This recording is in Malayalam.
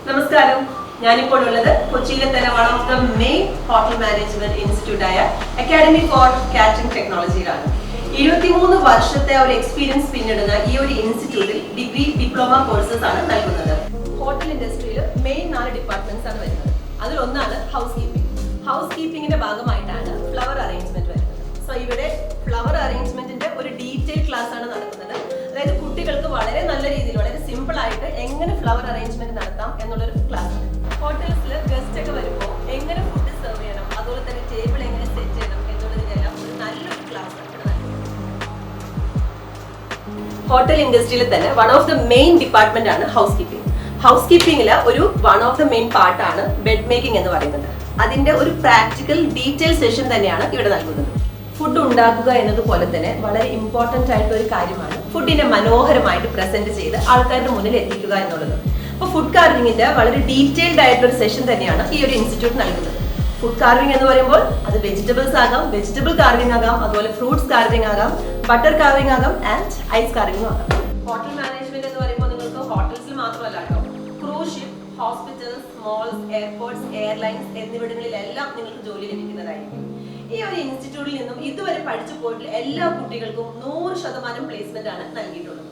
നമസ്കാരം. ഞാനിപ്പോൾ ഉള്ളത് കൊച്ചിയിലെ തന്നെ one of the main hotel management institute ആയ അക്കാഡമി ഫോർ കാറ്ററിംഗ് ടെക്നോളജിയിലാണ്. 23 വർഷത്തെ ഒരു എക്സ്പീരിയൻസ് പിന്നിടുന്ന ഈ ഒരു ഇൻസ്റ്റിറ്റ്യൂട്ടിൽ ഡിഗ്രി ഡിപ്ലോമ കോഴ്സസ് ആണ് നൽകുന്നത്. ഹോട്ടൽ ഇൻഡസ്ട്രിയിൽ മെയിൻ 4 ഡിപ്പാർട്ട്മെന്റ്സ് ആണ് വരുന്നത്. അതിലൊന്നാണ് ഹൗസ് കീപ്പിംഗ്. ഹൗസ് കീപ്പിംഗിന്റെ ഭാഗമായിട്ടാണ് ഫ്ലവർ അറേഞ്ച്മെന്റ് വരുന്നത്. സോ ഇവിടെ ഫ്ലവർ അറേഞ്ച്മെന്റിന്റെ ഒരു ഡീറ്റെയിൽ ക്ലാസ് ആണ് നടക്കുന്നത്. അതായത് കുട്ടികൾക്ക് വളരെ നല്ല രീതിയിൽ വളരെ സിമ്പിൾ ആയിട്ട് എങ്ങനെ ഫ്ലവർ അറേഞ്ച്മെന്റ് നടത്താം എന്നുള്ളൊരു ക്ലാസ് ആണ്. ഹോട്ടൽസിൽ ഗസ്റ്റ് ഒക്കെ വരുമ്പോൾ എങ്ങനെ ഫുഡ് സെർവ് ചെയ്യണം, അതുപോലെ തന്നെ ടേബിൾ എങ്ങനെ സെറ്റ് ചെയ്യണം എന്നുള്ളതിനെല്ലാം ഒരു നല്ലൊരു ക്ലാസ് ആണ്. ഹോട്ടൽ ഇൻഡസ്ട്രിയിൽ തന്നെ one of the main department ആണ് ഹൗസ് കീപ്പിംഗ്. ഹൗസ് കീപ്പിംഗിൽ ഒരു വൺ ഓഫ് ദ മെയിൻ പാർട്ടാണ് ബെഡ് മേക്കിംഗ് എന്ന് പറയുന്നത്. അതിന്റെ ഒരു പ്രാക്ടിക്കൽ ഡീറ്റെയിൽ സെഷൻ തന്നെയാണ് ഇവിടെ നൽകുന്നത്. ഫുഡ് ഉണ്ടാക്കുക എന്നതുപോലെ തന്നെ വളരെ ഇമ്പോർട്ടന്റ് ആയിട്ടുള്ള ഒരു കാര്യമാണ് ഫുഡിനെ മനോഹരമായിട്ട് പ്രസന്റ് ചെയ്ത് ആൾക്കാരുടെ മുന്നിൽ എത്തിക്കുക എന്നുള്ളത്. അപ്പോൾ ഫുഡ് കാർവിംഗിന്റെ വളരെ ഡീറ്റെയിൽഡ് ആയിട്ടുള്ള ഒരു സെഷൻ തന്നെയാണ് ഈ ഒരു ഇൻസ്റ്റിറ്റ്യൂട്ട് നൽകുന്നത്. ഫുഡ് കാർവിംഗ് എന്ന് പറയുമ്പോൾ അത് വെജിറ്റബിൾസ് ആകാം, വെജിറ്റബിൾ കാർവിംഗ് ആകാം, അതുപോലെ ഫ്രൂട്ട്സ് കാർവിംഗ് ആകാം, ബട്ടർ കാർവിംഗ് ആകാം ആൻഡ് ഐസ് കാർവിംഗും ആകാം. ഹോട്ടൽ മാനേജ്മെന്റ് എന്ന് പറയുമ്പോൾ നിങ്ങൾക്ക് ഹോട്ടൽസിൽ മാത്രമല്ല കേട്ടോ, cruise ship, hospitals, malls, airports, airlines എന്നിവിടങ്ങളിലെല്ലാം നിങ്ങൾക്ക് ജോലി ലഭിക്കുന്നതായിരിക്കും. ഈ ഒരു ഇൻസ്റ്റിറ്റ്യൂട്ടിൽ നിന്നും ഇതുവരെ പഠിച്ചു പോയിട്ടുള്ള എല്ലാ കുട്ടികൾക്കും 100% പ്ലേസ്മെന്റ് ആണ് നൽകിയിട്ടുള്ളത്.